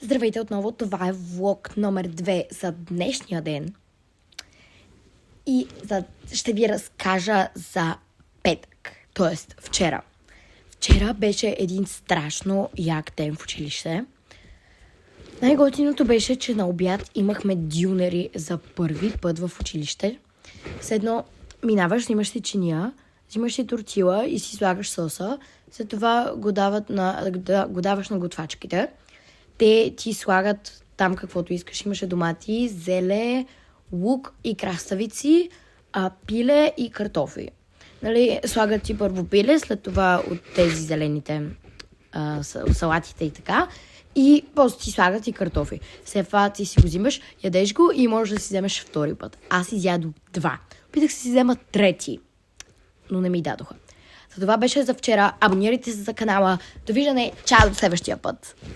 Здравейте отново, това е влог номер 2 за днешния ден. И ще ви разкажа за петък, т.е. вчера. Вчера беше един страшно як ден в училище. Най-готиното беше, че на обяд имахме дюнери за първи път в училище. След едно минаваш, взимаш си чиния, взимаш си тортила и си слагаш соса. След това го даваш на готвачките. Те ти слагат там каквото искаш. Имаше домати, зеле, лук и краставици, пиле и картофи. Слагат ти първо пиле, след това от тези зелените салатите и така. И после ти слагат и картофи. След това ти си го взимаш, ядеш го и можеш да си вземеш втори път. Аз изядох 2. Опитах се си взема трети, но не ми дадоха. За това беше за вчера. Абонирайте се за канала. Довиждане. Чао до следващия път.